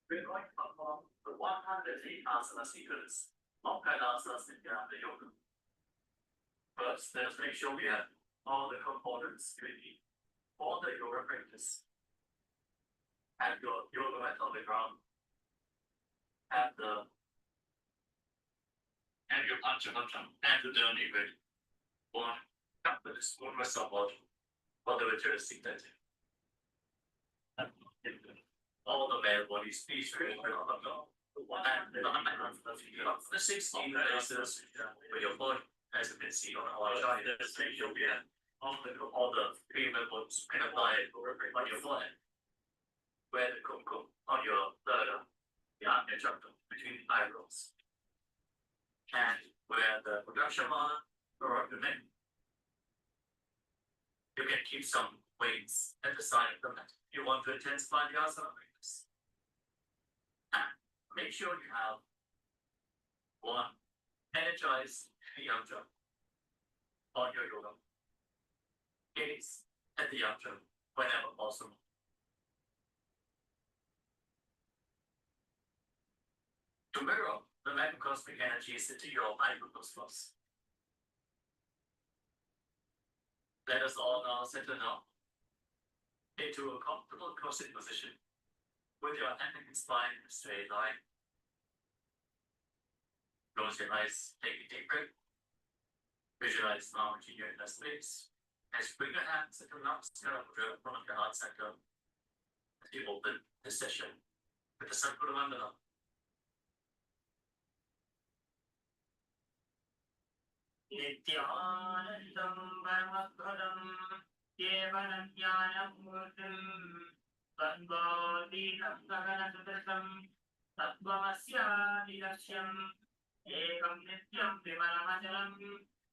We're going to perform the 108 asana sequence of Nithyananda yoga. First, let's make sure we have all the components we need for the yoga practice. Have your yoga mat on the ground. Have your panchamantra and the journey ready. One, come with the spoon or support for the ritualistic setting. All the male bodies, please remember on the floor. And the 16 places where your body, as you can see on our chart, let's make sure we have all the female bodies and apply it on your forehead. Wear the kumkum on your third arm, the Agnya chakra between the eyebrows. And wear the Udakshama around the neck. You can keep some weights at the side of the mat. You want to intensify the asana practice. And make sure you have one, energize the yantra on your yoga. Gaze at the yantra whenever possible. To mirror the macrocosmic energies into your microcosmos. Let us all now settle down into a comfortable crossing position with your neck and spine in a straight line. Close your eyes, take a deep breath. Visualize now into your inner space. As you bring your hands into the namaskara mudra in front of your heart center, as you open this session with the Sadguru Mandala. Nithyanandam Paramadhadam Kevalam Jnanamurtim Tadvadidam Gaganasudasam Tattvamasya Nidashyam Ekam Nityam Vimalamachalam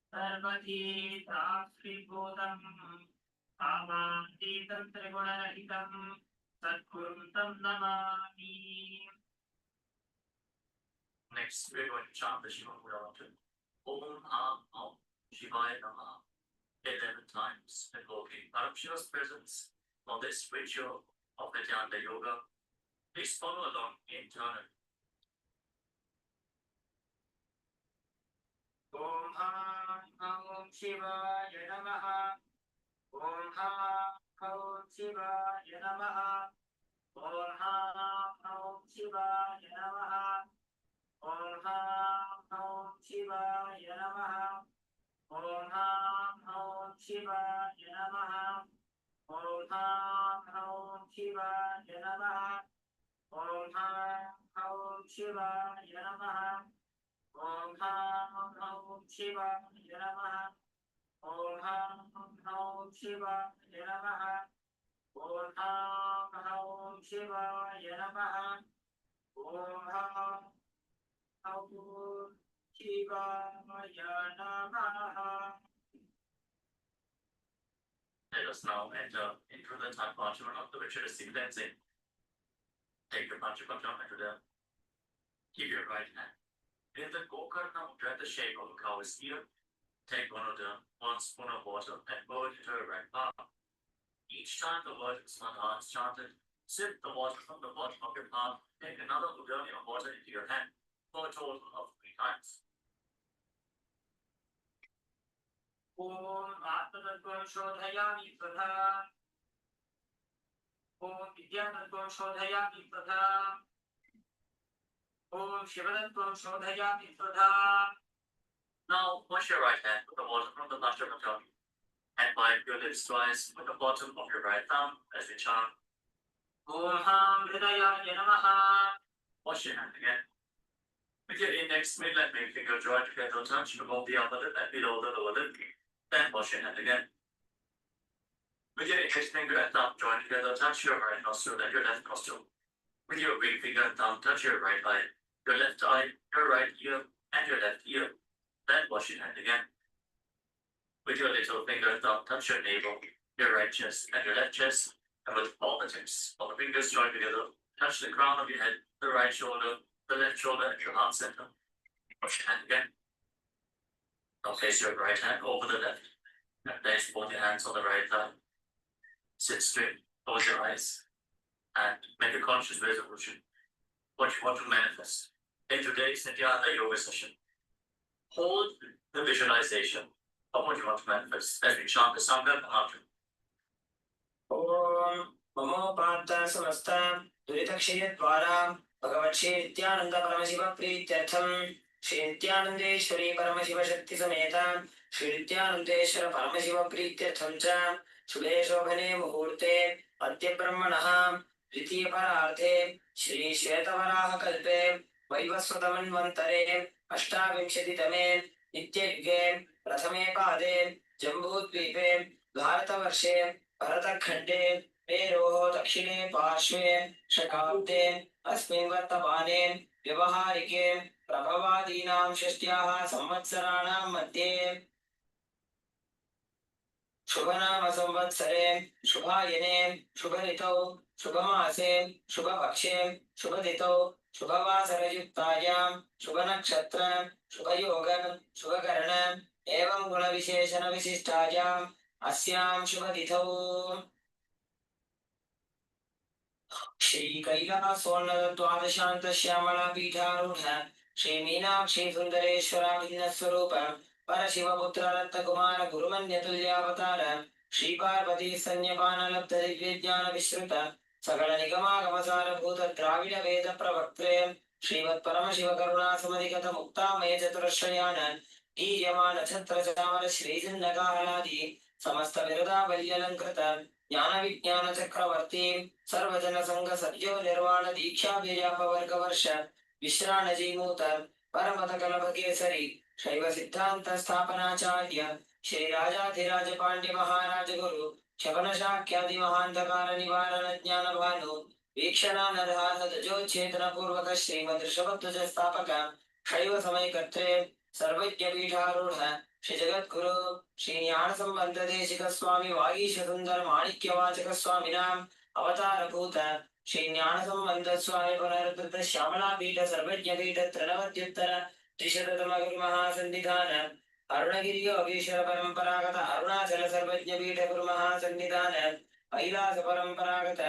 Sarvati Tasribodam Amaditam Trigunarahitam Sadgurum Namami. Next, we're going to chant the Shiva Mantra. Om Ham Shivaya Namaha 11 times, invoking Param Shiva's presence on this ritual of Nithyananda Yoga. Please follow along in turn. Om Ham Shivaya Namaha. Om Ham Shivaya Namaha. Om Ham Shivaya Namaha. Om Ham Shivaya Namaha. Om Ham Shivaya Namaha. Om Ham Shivaya Namaha. Om Ham Shivaya Namaha. Om Ham Shivaya Namaha. Om Ham Shivaya Namaha. Om Ham Shivaya Namaha. Om Ham Shivaya Namaha. Let us now enter into the time function of the ritualistic cleansing. Take your panchamantra into the keep your right hand in the Gokarna mudra, the shape of a cow is here. Take one spoon of water and pour it into your right palm. Each time the word Smadha is chanted, sip the water from the bottom of your palm. Take another udani of water into your hand for a total of 3 times. Om Atmatattvam Shodhayami Tvatha. Om Vidyatatvam Shodhayami Tvatha. Om Shivatattvam Shodhayami Tvatha. Now wash your right hand with the water from the panchamantra and wipe your lips twice with the bottom of your right thumb as we chant. Om Ham Hridayaya Namaha. Wash your hand again. With your index, middle and ring finger joined together, touch above the upper lip and below the lower lip. Then wash your hand again. With your index finger and thumb joined together, touch your right nostril and your left nostril. With your ring finger and thumb, touch your right eye, your left eye, your right ear, and your left ear. Then wash your hand again. With your little finger and thumb, touch your navel, your right chest, and your left chest. And with all the tips of the fingers joined together, touch the crown of your head, the right shoulder, the left shoulder, and your heart center. Wash your hand again. Now place your right hand over the left and place both your hands on the right thigh. Sit straight, close your eyes, and make a conscious resolution what you want to manifest. In today's Nithyananda yoga session, hold the visualization of what you want to manifest as we chant the Sankalpa mantra. Om Mamopartha Samasta Duritакshayadvara Bhagavati Nithyananda Paramashiva Prityartham Shri Nithyanandeshwari Paramashiva Shakti Sameta Shri Nithyanandeshwara Paramashiva Prityartham Cha Shubhe Shobhane Muhurte Adya Brahmanaha Dvitiya Pararthe Shri Shvetavaraha Kalpe Vaivasvatamanvantare Ashtavinshaditame Nityayuge Prathame Pade Jambudvipe Bharatavarše भरतखण्डे मेरोः दक्षिणे पार्श्वे शकाब्दे अस्मिन् वर्तमाने व्यवहारिके प्रभवादीनां षष्ट्याः संवत्सराणां मध्ये शुभनाम संवत्सरे शुभायने शुभऋतौ शुभमासे शुभपक्षे शुभतिथौ शुभवासरयुक्तायां शुभनक्षत्र शुभयोग शुभकर्ण एवं गुणविशेषण विशिष्टायां अस्यां शुभतिथौ श्री कैलासोन्नत द्वादशान्त श्यामला पीठारूढ़ श्री मीनाक्षी सुंदरेश्वराभिन्न स्वरूप परशिवपुत्र रत्नकुमार गुरुमन्यतुल्यावतार श्री पार्वती स्तन्यपान लब्ध दिव्यज्ञान विश्रुत सकल निगमागमसार भूत द्राविड वेद प्रवक्त्रे श्रीमत् परमशिव करुणा समधिगत मुक्तामय चतुरश्रयान ईयमान छत्र चामर श्रीजन्नकाहलादि समस्त विरदावल्यलंकृत ज्ञान विज्ञान चक्रवर्ती सर्वजन संघ सद्यो निर्वाण दीक्षा व्यापवर्ग वर्ष विश्राण जीमूत परमत कलभ केसरी शैव सिद्धांत स्थापनाचार्य श्री राजाधिराज पांड्य महाराज गुरु शवन शाक्यादि महांधकार निवारण ज्ञान भानु वीक्षणानर्हार्थ तजोच्छेदन पूर्वक श्रीमद ऋषभध्वज स्थापक शैव समय कर्त्रे सर्वज्ञ पीठारूढ़ श्री जगद्गुरु श्री ज्ञान संबंध देशिक स्वामी वागीश सुंदर माणिक्य वाचक स्वामिनाम अवतार भूत श्री ज्ञान संबंध स्वामी पुनरुद्धृत श्यामला पीठ सर्वज्ञ पीठ त्रिनवत्युत्तर त्रिशततम गुरु महासन्निधान अरुणगिरि योगीश्वर परंपरागत अरुणाचल सर्वज्ञ पीठ गुरु महासन्निधान कैलास परंपरागत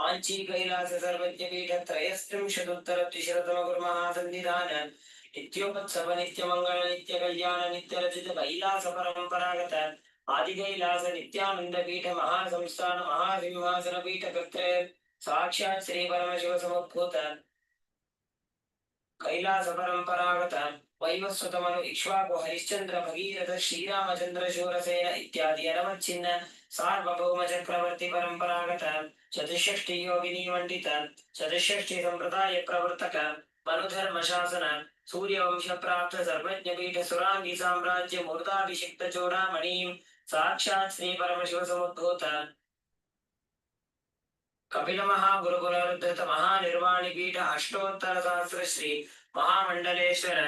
आंची कैलास सर्वज्ञ पीठ त्रयस्त्रिंशदुत्तर त्रिशततम गुरु महासन्निधान नित्योपत्सव नित्य मंगल नित्य कल्याण नित्य रचित कैलास परंपरागत आदि कैलास नित्यानंद पीठ महासंस्थान महासिंहासन पीठ कर्त्रे साक्षात् श्री परमशिव समुद्भूत कैलास परंपरागत वैवस्वतमनु इक्ष्वाकु हरिश्चंद्र भगीरथ श्रीरामचंद्र शूरसेन इत्यादि अनवच्छिन्न सार्वभौम चक्रवर्ती परंपरागत चतुष्षष्टि योगिनी मंडित चतुष्षष्टि संप्रदाय प्रवर्तक मनुधर्म शासन सूर्यवंश प्राप्त सर्वज्ञ पीठ सुरांगी साम्राज्य मूर्धाभिषिक्त चूड़ामणि साक्षात् श्री परमशिव समुद्भूत कपिल महागुरु पुनरुद्धृत महानिर्वाणी पीठ अष्टोत्तर सहस्र श्री महामंडलेश्वर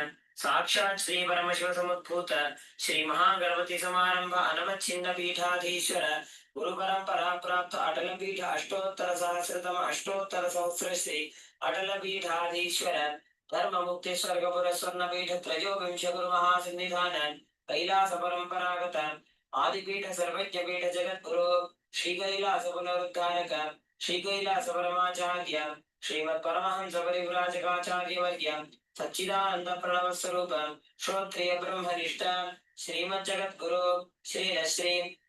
साक्षात् श्री परमशिव समुद्भूत श्री महागणपति समारंभ अनवच्छिन्न पीठाधीश्वर गुरु परंपरा प्राप्त अटल पीठ अष्टोत्तर सहस्रतम अष्टोत्तर सहस्र श्री अटल पीठाधीश्वर धर्म मुक्ति स्वर्गपुर स्वर्ण पीठ त्रयोविंश गुरु महासन्निधान कैलास परंपरागत आदिपीठ सर्वज्ञ पीठ जगद्गुरु श्री कैलास पुनरुद्धारक श्री कैलास परमाचार्य श्रीमत् परमहंस परिव्राजकाचार्य वर्य सच्चिदानंद प्रणव स्वरूप श्रोत्रिय ब्रह्मनिष्ठ श्रीमत् जगद्गुरु श्री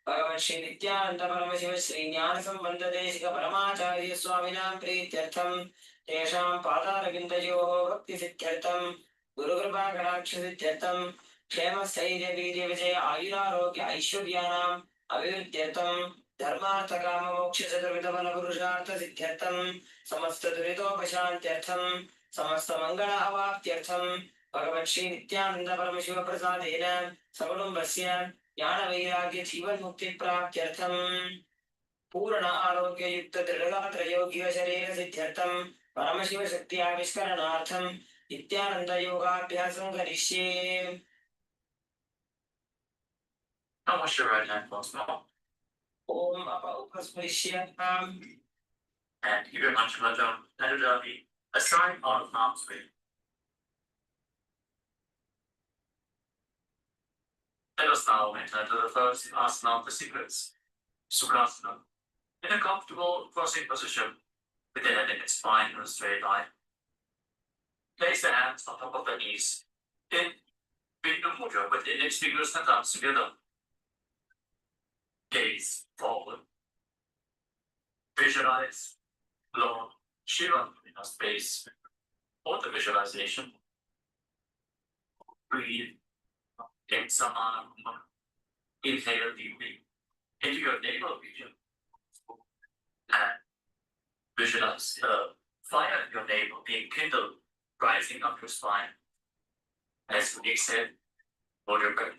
भगवन् श्री नित्यानंद परमशिव श्री ज्ञान संबंध देशिक परमाचार्य स्वामिनां प्रीत्यर्थम तेषां पादारविन्दयोः भक्तिसिद्ध्यर्थं गुरुकृपा कटाक्षसिद्ध्यर्थं क्षेमस्थैर्य वीर्य विजय आयुरारोग्य ऐश्वर्याणाम् अभिवृद्ध्यर्थं धर्मार्थ काम मोक्ष चतुर्विध फल पुरुषार्थ सिद्ध्यर्थं समस्त दुरितोपशान्त्यर्थं समस्त मंगल अवाप्त्यर्थं भगवन् श्री नित्यानंद परमशिव प्रसादेन सकुटुम्बस्य ज्ञान वैराग्य जीवन मुक्ति प्राप्त्यर्थं पूर्ण आरोग्य युक्त दृढ़गात्र योग्य शरीर सिद्ध्यर्थं परमशिव शक्ति आविष्करणार्थं नित्यानंद योगाभ्यासं करिष्ये। Now wash your right hand once more. Om अपौपस्पृश्य And give your Manchulaja Nadajavi a sign on arm's way. Let us now enter to the first asana of the sequence, Sukhasana. In a comfortable crossing position, with the head and spine in a straight line. Place the hands on top of the knees in Bindu Mudra with the index fingers and thumbs together. Gaze forward. Visualize Lord Shiva in a space for the visualization. Breathe in Samana. Inhale deeply into your navel region and visualize the fire in your navel being kindled, rising up your spine. As you exhale, hold your breath.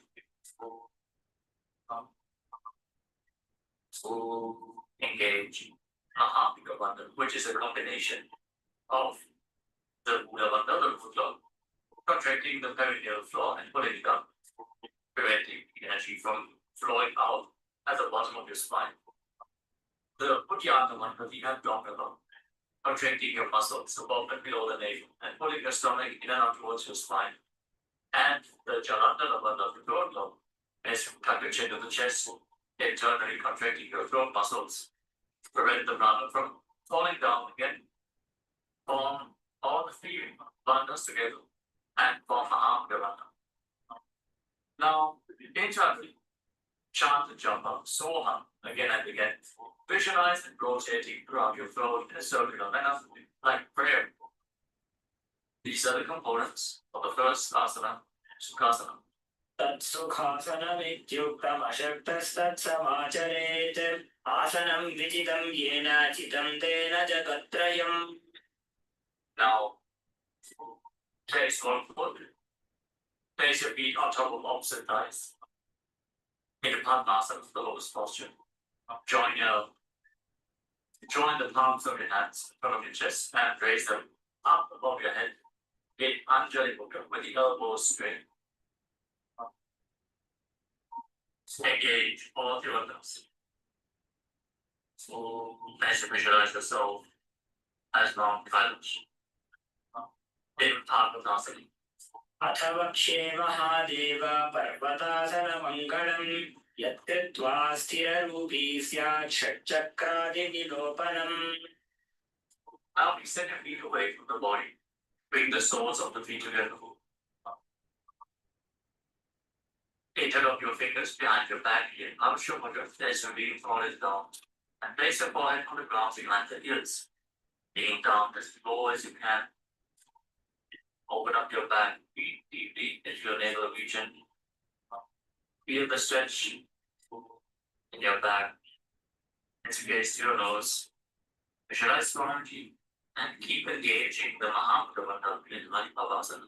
Engage Mahavika Bandhan, which is a combination of the Buddha Bandhan, the root flow, contracting the perineal floor and pulling it up, preventing energy from flowing out at the bottom of your spine. The Uddiyana Bandhan, the abdominal, contracting your muscles above and below the navel and pulling your stomach in and out towards your spine. And the Jalandhara Bandhan, the throat lobe, as you tuck your chin to the chest, internally contracting your throat muscles, prevent the prana from falling down again. Form all the three bandhas together and form Mahavika. Now, internally, chant the japa, soha, again and again. Visualize it rotating throughout your throat in a circular manner, like prayer. These are the components of the first asana, Sukhasana. तत्सुखासनमित्युक्तमशक्तस्तत्समाचरेत् आसनं विजितं येन चितं तेन जगत्त्रयम्. Now, place one foot. Place your feet on top of opposite thighs. In the Padmasana, the lowest posture. Join the palms of your hands in front of your chest and raise them up above your head. In Anjali Mudra with the elbows straight. Engage all of your limbs. So, as you visualize yourself as non-violence. In Padmasana. अथ वक्ष्ये महादेव पर्वतासनमङ्गलम् यत्कृत्वा स्थिररूपी स्यात् षट्चक्रादिविलोपनम्. Now extend your feet away from the body. Bring the soles of the feet together. Interlock your fingers behind your back here. Up your mudra as your being forehead down. And place your forehead on the ground behind the ears. Being down as low as you can. Open up your back, breathe deeply into your navel region. Feel the stretch in your back. As you gaze to your nose, visualize Swamiji and keep engaging the Mahamudra in Manipavasana.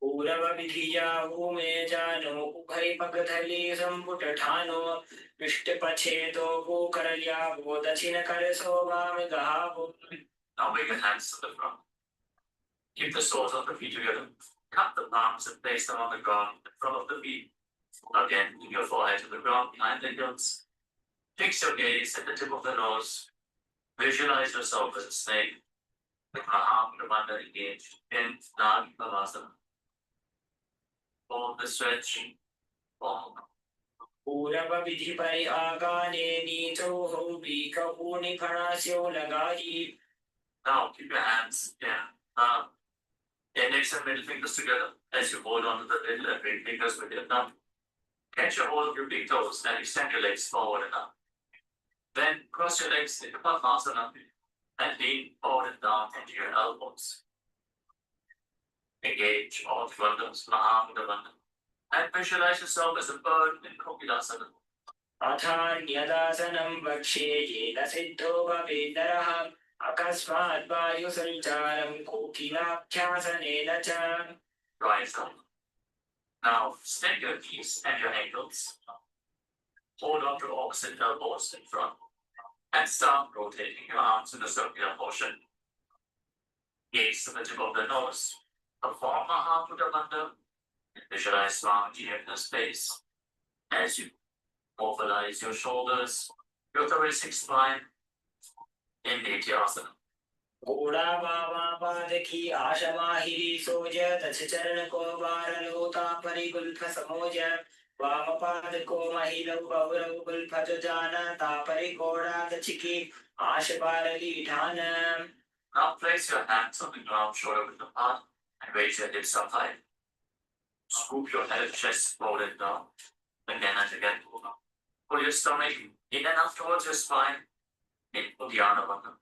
पूरवविधिया भूमे जानो उभयपगधली सम्पुटठानो पृष्ठपछेदो भूकरल्या वो दक्षिणकरसो वामगहावो. Now bring your hands to the front. Keep the soles of the feet together. Cut the palms and place them on the ground in front of the feet. Again, keep your forehead to the ground behind the heels. Fix your gaze at the tip of the nose. Visualize yourself as a snake with Mahamudra engaged in Nagipavasana. Form the stretch. Form. पूरवविधिपरिहागाने नीचौ बीकपूर्णिफणास्यो लगायि. Now keep your hands index and middle fingers together as you hold on to the little and ring fingers with your thumb. Catch your hold of your big toes and extend your legs forward and up. Then cross your legs into Padmasana and lean forward and down into your elbows. Engage all the bandhas, Mahamudra bandhan. And visualize yourself as a bird in Kokilasana. अथान्यदासनं वक्ष्ये येन सिद्धो भवेद्नरः अकस्मात् वायुसञ्चारं कोकिलाभ्यासनेन च. Rise up. Now extend your knees and your ankles. Hold on to opposite elbows in front. And start rotating your arms in a circular motion. Gaze to the tip of the nose. Perform Mahamudra bandhan. Visualize Swamiji in the space. As you mobilize your shoulders, your thoracic spine in Nithyananda. घोड़ावापादकी आशमाहिरी सोज तच चरण को वार लोता परिगुल्फ समोज वामपादको महिलौ बहुरौ गुल्फजजान तापरिकोडादचिकी आशपाललीठान. Now place your hands on the ground, shoulder width apart, and raise your hips up high. Scoop your head, chest forward down. Again and again. Pull your stomach in and up towards your spine. In Nithyananda.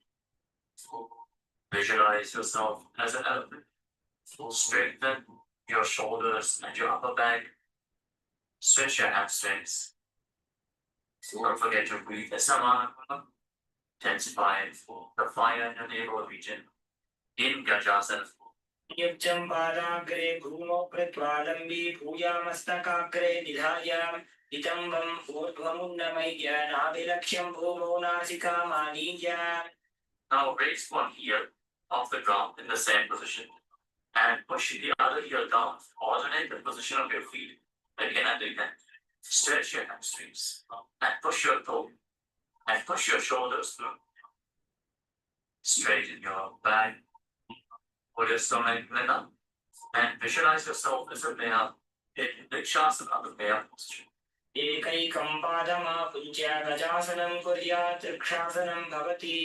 Visualize yourself as an elephant. Straighten your shoulders and your upper back. Stretch your hamstrings. Don't forget to breathe as someone. Intensify the fire in the navel region. In Gajasana. युक्तं पादाग्रे भूमौ कृत्वा लम्बी भूयामस्तकाग्रे निधाय नितम्बम् ऊर्ध्वमुन्नमय्य नाभिलक्ष्यं भूमौ नासिकामानीय. Now raise one heel off the ground in the same position and push the other heel down. Alternate the position of your feet again and again. Stretch your hamstrings and push your toe and push your shoulders through. Straighten your back. Pull your stomach in up and visualize yourself as a male in the Shasana, the male posture. एकैकं पादमापुञ्ज्य गजासनं कुर्यात् वृक्षासनं भवति.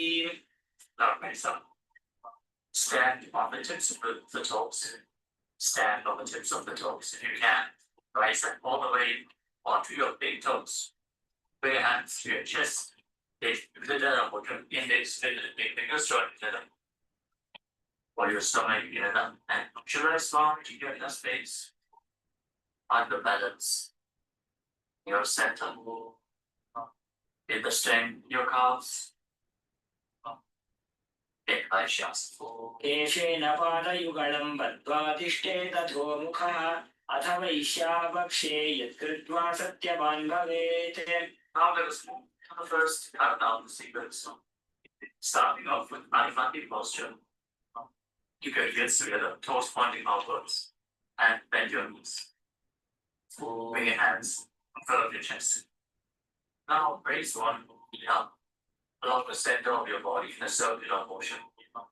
Now raise up. Stand on the tips of the toes. Stand on the tips of the toes if you can. Rise up all the way onto your big toes. Bring your hands to your chest. If you did that, put your index and big fingers join together. Pull your stomach in and up and visualize long to your inner space. Under balance. Your center. In the strength in your calves. केशेन पादयुगलं बद्ध्वा तिष्ठेत अधोमुखः अथ वैश्यावक्षे यत्कृत्वा सत्यवान् भवेत्. Now let us move to the first cut down the sequence. Starting off with Anifati posture. Keep your heels together, toes pointing outwards, and bend your knees. Bring your hands in front of your chest. Now raise one knee up along the center of your body in a circular motion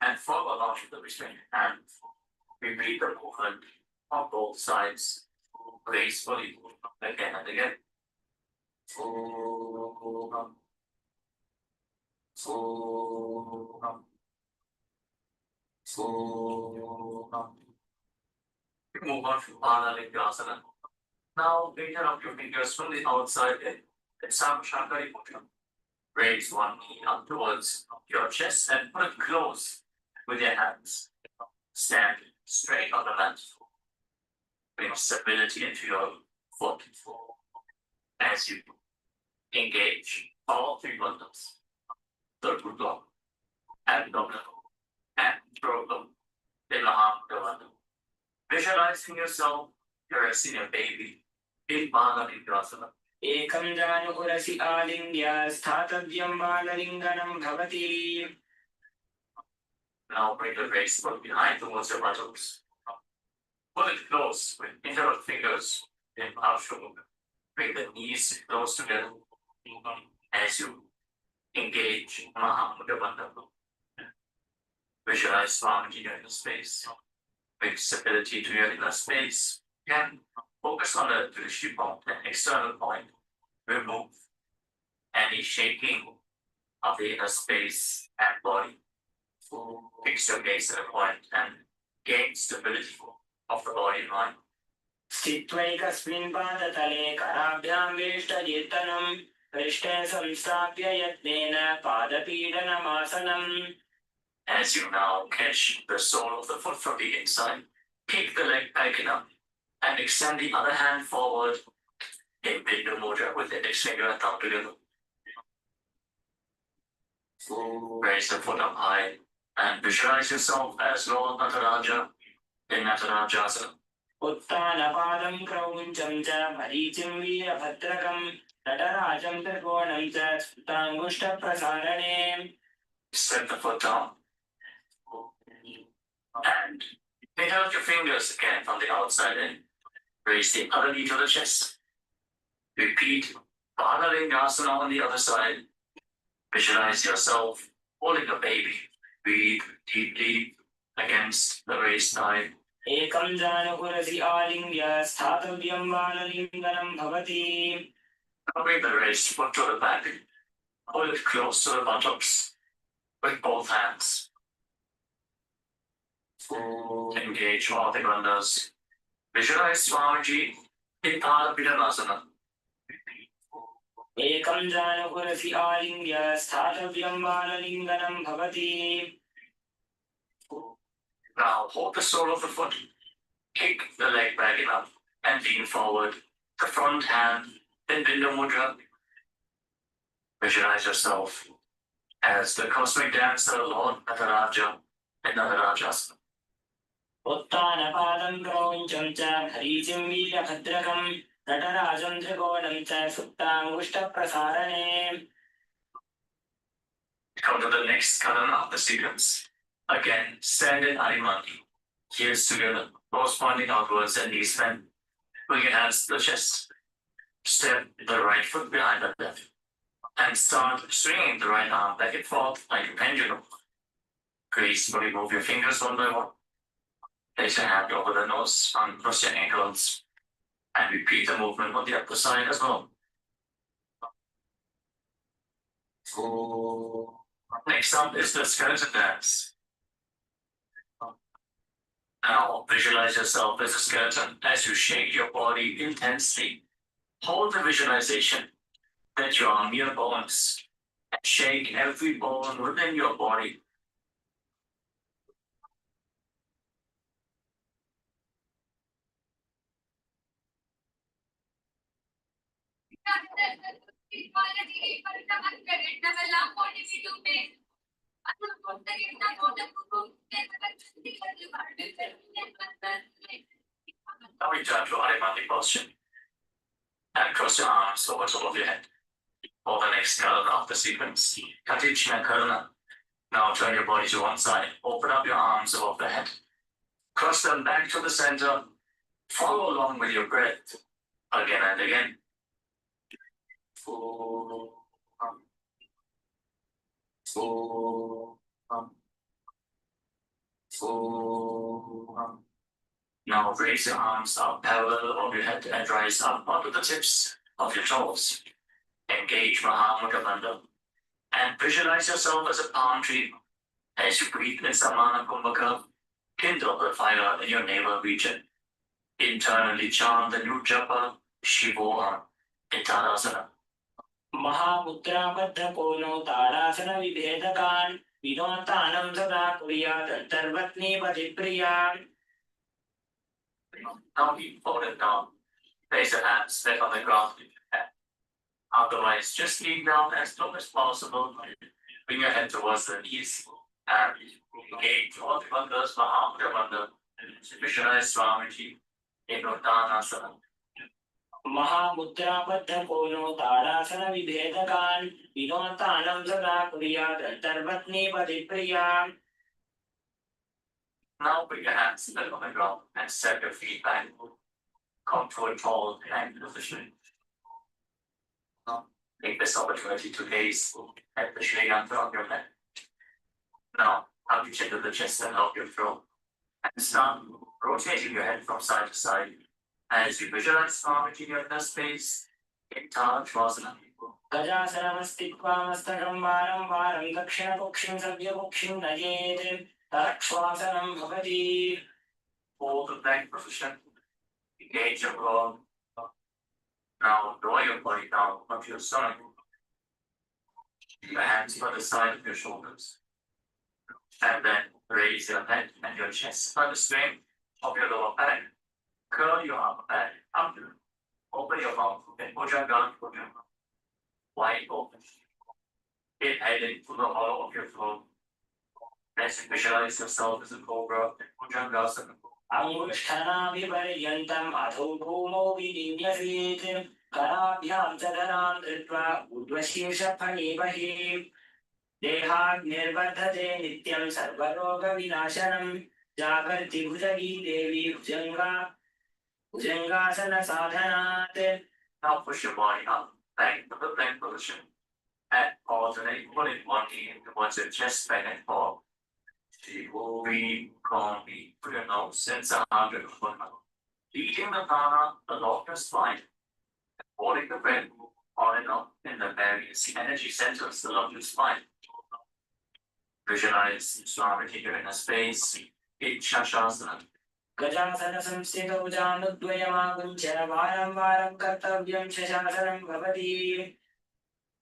and follow along with the restraining hand. Repeat the movement on both sides gracefully again and again. Move on to Panalingasana. Now interrupt your fingers from the outside in. Let's have Shankari Mudra. Raise one knee up towards your chest and put it close with your hands. Stand straight on the mat. Bring stability into your foot as you engage all three bundles. Third block, abdominal, and throat in the arm bundle. Visualizing yourself, you're a senior baby in Panalingasana. एकं जानुकुरसि आलिङ्ग्य स्थातव्यं बाललिङ्गनं भवति. Now bring the face from behind towards your buttocks. Pull it close with interlocked fingers in our shoulder. Bring the knees close together as you engage Mahamudra Bandha. Visualize Swamiji in your inner space. Bring stability to your inner space. Again, focus on the Rishi point, an external point. Remove any shaking of the inner space and body. Fix your gaze at a point and gain stability of the body and mind. स्थित्वैकस्मिन् पादतले कराभ्यां वेष्टयेत्तनं पृष्ठे संस्थाप्य यत्नेन पादपीडनमासनम्. As you now catch the sole of the foot from the inside, kick the leg back up and extend the other hand forward in Bindu Mudra with the index finger and thumb together. Raise the foot up high and visualize yourself as Lord Nataraja in Natarajasana. उत्तानपादं क्रौञ्चं च मरीचिं वीरभद्रकं नटराजं त्रिकोणं च स्फुटाङ्गुष्ठप्रसारणे. Step the foot down and pick out your fingers again from the outside in. Raise the other knee to the chest. Repeat Panalingasana on the other side. Visualize yourself holding a baby. Breathe deeply against the raised thigh एकं जानुपुरसि आलिङ्ग्य स्थातव्यं बाललिङ्गनं भवति. Bring the raised foot to the back. Hold it close to the buttocks with both hands. Engage all the bandhas. Visualize Swamiji in Padapidhanasana. एकं जानुपुरसि आलिङ्ग्य स्थातव्यं बाललिङ्गनं भवति. Now hold the sole of the foot, kick the leg back enough, and lean forward. The front hand, then Bindu Mudra. Visualize yourself as the cosmic dancer Lord Nataraja in Natarajasana. उत्तानपादं क्रौञ्चं च हरीचिं वीरभद्रकं नटराजं त्रिकोणं च सुप्ताङ्गुष्ठप्रसारणे. Come to the next Karana of the sequence. Again, stand in Arimani. Heels together, both pointing outwards and knees bent. Bring your hands to the chest. Step the right foot behind the left. And start swinging the right arm back and forth like a pendulum. Gracefully move your fingers one by one. Place your hand over the nose, uncross your ankles. And repeat the movement on the other side as well. Next up is the skeleton dance. Now visualize yourself as a skeleton as you shake your body intensely. Hold the visualization that you are mere bones and shake every bone within your body. Now return to Arimani posture and cross your arms over top of your head. For the next Karana of the sequence, Katichna Karana. Now turn your body to one side, open up your arms above the head. Cross them back to the center. Follow along with your breath again and again. Now raise your arms up parallel over your head and rise up onto the tips of your toes. Engage Mahamudra Bandha and visualize yourself as a palm tree. As you breathe in Samana Kumbhaka, kindle the fire in your navel region. Internally chant the new japa Shivoham in Tadasana. महामुद्राबद्धकोनो तारासनविभेदकान् विनोतानं सदा कुर्यादन्तर्वत्नीपतिप्रियान्. Now be folded down. Place your hands flat on the ground with your head. Otherwise, just lean down as low as possible. Bring your head towards the knees and engage all the bandhas, Mahamudra Bandha. Visualize Swamiji in Uttanasana. महामुद्राबद्धकोनो तारासनविभेदकान् विनोतानं सदा कुर्यादन्तर्वत्नीपतिप्रियान्. Now put your hands flat on the ground and set your feet back. Come to a tall and position. Take this opportunity to gaze at the Shriyanta of your neck. Now, hug your chin to the chest and help your throat. And start rotating your head from side to side as you visualize Swamiji in your inner space in Tadasana. गजासनमस्तित्वा मस्तकं वारं वारं दक्षिणकुक्षिं सव्यकुक्षिं नयेत् तत्श्वासनं भवति. Hold the plank position. Engage your core. Now draw your body down onto your stomach. Keep your hands by the side of your shoulders. And then raise your head and your chest by the strength of your lower back. Curl your upper back up. Open your mouth and Bhujanga Bhujanga. Wide open. Inhaling through the hollow of your throat. As you visualize yourself as a cobra in Bhujangasana. अङ्गुष्ठनाभिपर्यन्तम् अधो भूमौ विनिन्यसेत् कराभ्यां च धरान् धृत्वा ऊर्ध्वशीर्षफणीमहि देहाग्निर्वर्धते नित्यं सर्वरोगविनाशनं जागर्ति भुजगी देवी भुजङ्गासनसाधनात्. Now push your body up, back to the plank position, and alternate pulling one knee towards your chest, back and forth. we calmly put your nose inside your foot, leading the prana along your spine, holding the breath on and off in the various energy centers along your spine. Visualize Swami here in a space, in Shashasana. गजासन संस्थितौ जानद्वयमागुञ्च वारं वारं कर्तव्यं शशासनं भवति.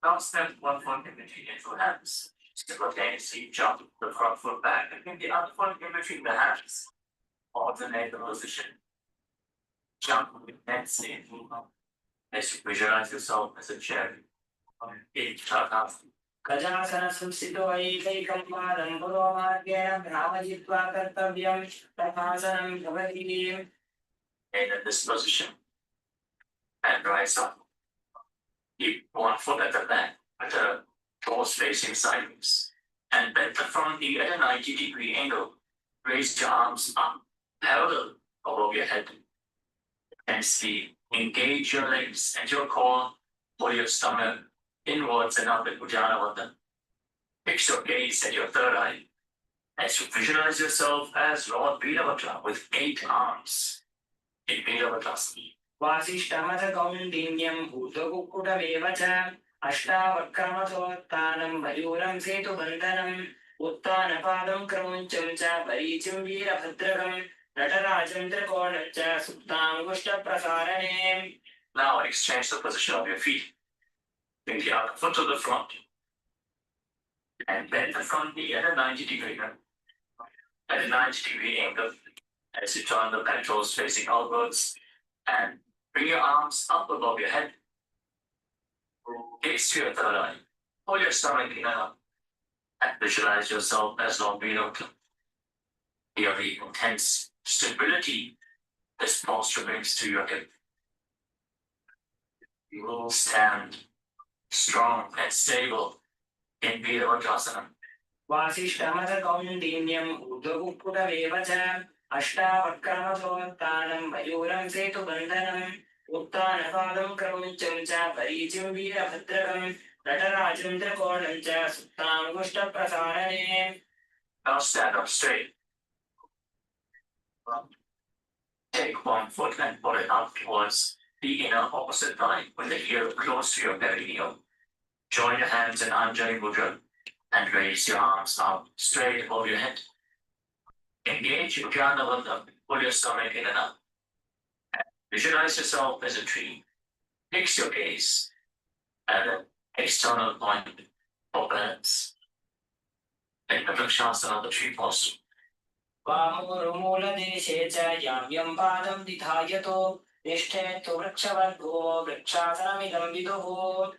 Now step 1 foot in between your two hands. Simultaneously jump the front foot back and bring the other foot in between the hands. Alternate the position. Jump intensely and move up. As you visualize yourself as a cherry. In Shakasana. गजासन संस्थितौ एकैकं पादं पुरोमार्गेण भ्रामयित्वा कर्तव्यं तथासनं भवति. And in this position, and rise up. Keep 1 foot at the back, with the toes facing sideways, and bend the front knee at a 90-degree angle. Raise your arms up, parallel above your head. Intensely engage your legs and your core, pull your stomach inwards and up in Ujjanavata. Fix your gaze at your third eye as you visualize yourself as Lord Veeravajra with 8 arms in Veeravajrasana. वासिष्ठमथ कौण्डिन्यं भूतकुक्कुटमेव च अष्टावक्रमथोत्थानं मयूरं सेतुबन्धनम् उत्थानपादं क्रमुञ्चं च परीचिं वीरभद्रकं नटराजं त्रिकोणं च सुप्ताङ्गुष्ठप्रसारणे. Now exchange the position of your feet. Bring the other foot to the front. And bend the front knee at a 90-degree angle as you turn the back toes facing outwards. And bring your arms up above your head. Gaze to your third eye. Hold your stomach in and up. And visualize yourself as Lord Veeravajra. Feel the intense stability this posture brings to your hip. You will stand strong and stable in Veeravajrasana. वासिष्ठमथ कौण्डिन्यं भूतकुक्कुटमेव च अष्टावक्रमथोत्थानं मयूरं सेतुबन्धनम् उत्थानपादं क्रमुञ्चं च परीचिं वीरभद्रकं नटराजं त्रिकोणं च सुप्ताङ्गुष्ठप्रसारणे. Now stand up straight. Take 1 foot and pull it up towards the inner opposite thigh with the heel close to your perineum. Join your hands in Anjali Mudra and raise your arms up straight above your head. Engage Ujjanavata, pull your stomach in and up. Visualize yourself as a tree. Fix your gaze at an external point or balance. In the Vrikshasana, the tree posture. वामोरुमूलदेशे च याम्यं पादं विधायतो निष्ठेतु वृक्षवर्गो वृक्षासनमिदं विदुः.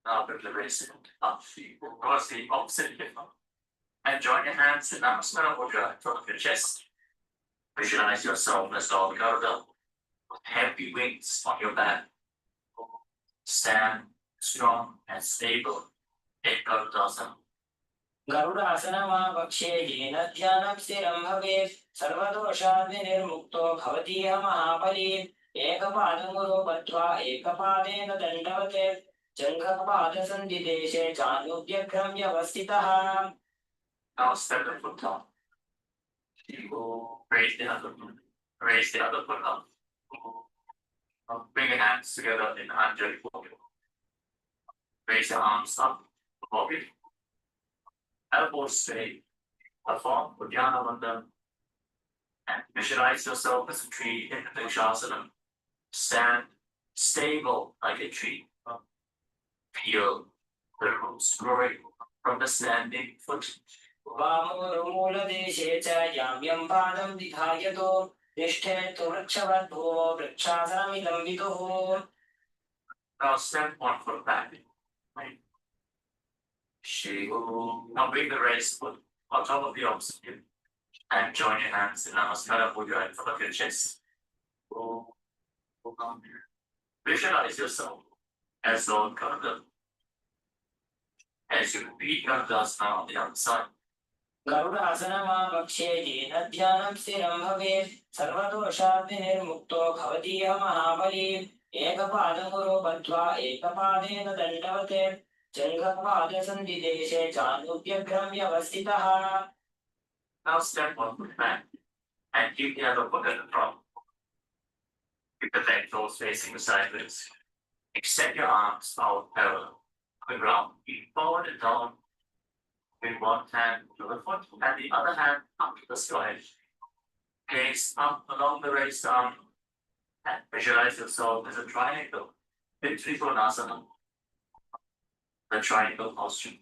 Now raise it up, cross the opposite hip. And join your hands in Namaskara Mudra in front of your chest. Visualize yourself as Lord Garuda with heavy wings on your back. Stand strong and stable in Garudasana. गरुडासनमावक्ष्ये येन ध्यानं स्थिरं भवेत् सर्वदोषात् विनिर्मुक्तो भवतीह महाबली. एकपादं गुरो बद्ध्वा एकपादेन दण्डवत् जङ्घपादसन्धिदेशे चानुव्यग्रं व्यवस्थितः. Now step the foot down. Raise the other foot. Raise the other foot up. Bring your hands together in Anjali Mudra. Raise your arms up above you. Elbows straight. Perform Ujjanavata. And visualize yourself as a tree in the Vrikshasana. Stand stable like a tree. Feel the roots growing from the standing foot. वामोरुमूलदेशे च याम्यं पादं विधायतो निष्ठेतु वृक्षवर्गो वृक्षासनमिदं विदुः. Now step 1 foot back. Now bring the raised foot on top of the opposite hip. And join your hands in Namaskara Mudra in front of your chest. Visualize yourself as Lord Garuda. As you repeat Garudasana on the other side. गरुडासनमावक्ष्ये येन ध्यानं स्थिरं भवेत् सर्वदोषात् विनिर्मुक्तो भवतीह महाबली. एकपादं गुरो बद्ध्वा एकपादेन दण्डवत् जङ्घपादसन्धिदेशे चानुव्यग्रं व्यवस्थितः. Now step one foot back and keep the other foot at the front. Keep the leg toes facing sideways. Extend your arms out parallel to the ground. Feet forward and down. With one hand to the foot and the other hand up to the sky. Gaze up along the raised arm and visualize yourself as a triangle in Trikonasana, the triangle posture.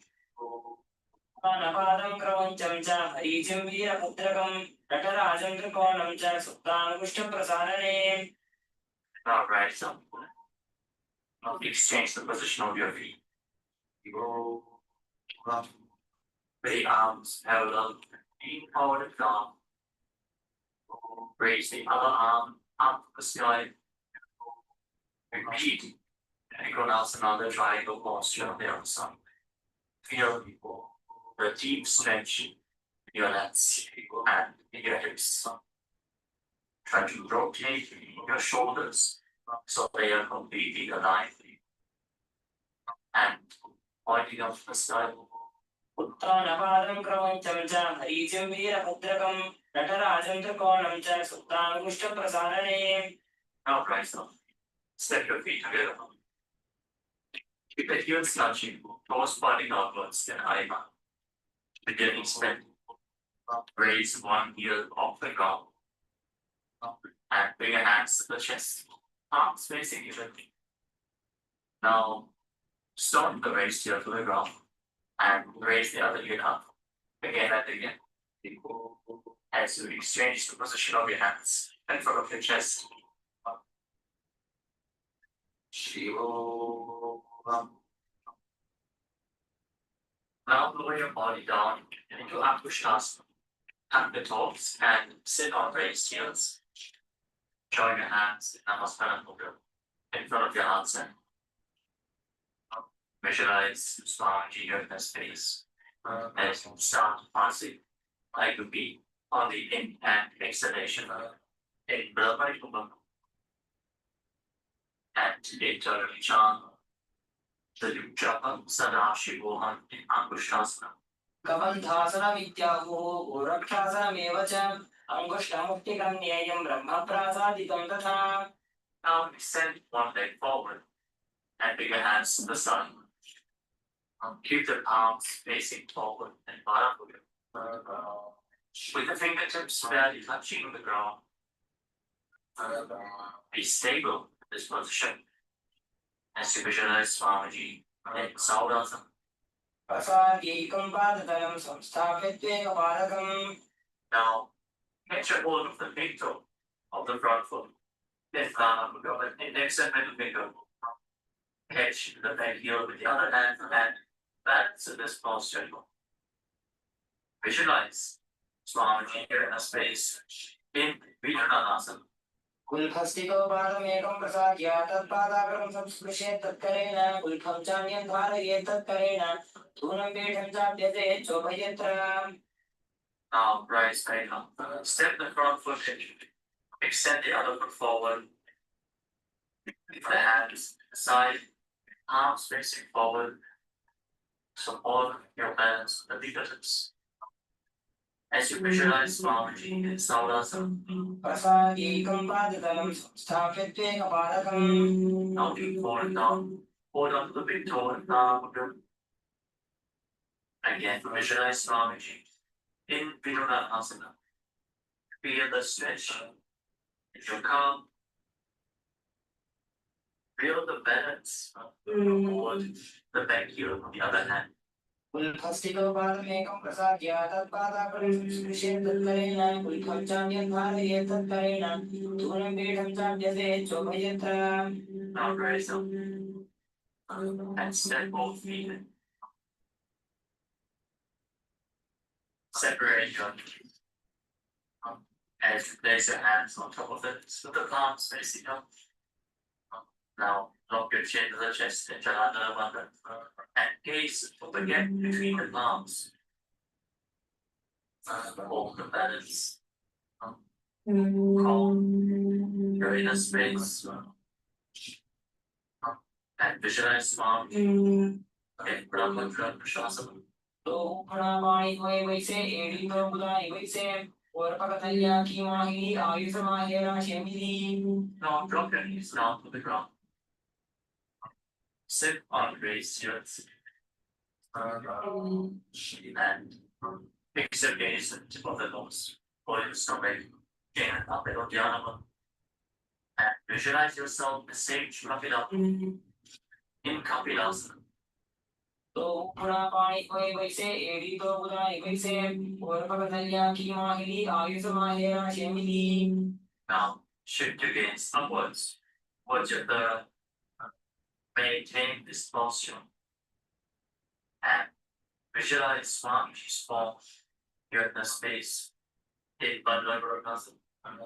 पादं क्रौञ्चं च हरीचं वीरभद्रकं नटराजं त्रिकोणं च सुप्ताङ्गुष्ठप्रसारणे. Now rise up. Now exchange the position of your feet. Go up. The arms parallel, lean forward and down. Raise the other arm up the sky. Repeat. Trikonasana, the triangle posture on the other side. Feel the deep stretch in your lats and in your hips. Try to rotate your shoulders so they are completely aligned and pointing up to the sky. उत्तानपादं क्रौञ्चं च हरीचं वीरभद्रकं नटराजं त्रिकोणं च सुप्ताङ्गुष्ठप्रसारणे. Now rise up. Step your feet together. Keep the heels touching, toes pointing outwards, then eye back. Beginning spin. Raise one heel off the ground. And bring your hands to the chest. Arms facing evenly. Now stop the raised heel to the ground. And raise the other heel up. Again and again. As you exchange the position of your hands in front of your chest. Now lower your body down into Ankushasana. Tuck the toes and sit on raised heels. Join your hands in Namaskara Mudra in front of your heart center. Visualize Swamiji here in the space as you start passing like a beat on the in and exhalation in Brahma and internally chant the Japa Sadashivoham in Ankushasana. कबन्धासनमित्याहुः गोरक्षासनमेव च अङ्गुष्ठमुष्टिकं ज्ञेयं ब्रह्मप्रासादिकं तथा. Now extend one leg forward and bring your hands to the side. Keep the palms facing forward and Barakura. With the fingertips barely touching the ground. Be stable in this position as you visualize Swamiji in Saudasana. प्रसाद्यैकं पादतलं संस्थाप्य त्वेकपादकम्. Now, get your hold of the big toe of the front foot. Left arm will go with index and middle finger. Catch the back heel with the other hand and balance in this posture. Visualize Swamiji here in a space in Vijayanasana. कुल्भस्थितोपादमेकं प्रसाद्य तत्पादाग्रं संस्पृशेत् तत्करेण कुल्भं चान्यं धारयेत् तत्करेण स्थूलं पीठं चाप्यते चोभयत्र. Now rise back up. Step the front foot in. Extend the other foot forward. With the hands side, arms facing forward. Support your balance with the fingertips. As you visualize Swamiji in Saudasana. प्रसाद्यैकं पादतलं संस्थाप्य त्वेकपादकम्. Now keep forward down. Hold on to the big toe and palm. Again, visualize Swamiji in Vijayanasana. Feel the stretch. If you calm, feel the balance. Hold the back heel on the other hand. कुल्भस्थितोपादमेकं प्रसाद्य तत्पादाग्रं संस्पृशेत् तत्करेण कुल्भं चान्यं धारयेत् तत्करेण स्थूलं पीठं चाप्यते चोभयत्र. Now raise up and step both feet in. Separate your knees. As you place your hands on top of it, with the palms facing up. Now lock your chin to the chest in Chalandana Bandha and gaze up again between the palms. Hold the balance. Calm your inner space. And visualize Swami in Brahma Shasana. तो पाणी होए वैसे एड़ी तो बुदाई वैसे और पकतलिया की माही Ayush माहेरा शेमिली. Now drop your knees down to the ground. Sit on raised earth. And fix your gaze at the tip of the nose or your stomach. And visualize yourself the sage Kapila in Kapilasana. तो पाणी होए वैसे एड़ी तो बुदाई वैसे और पकतलिया की माही Ayush माहेरा शेमिली. Now shift your gaze upwards towards your third. Maintain this posture and visualize Swamiji's form here in the space in Bandhavaragasana.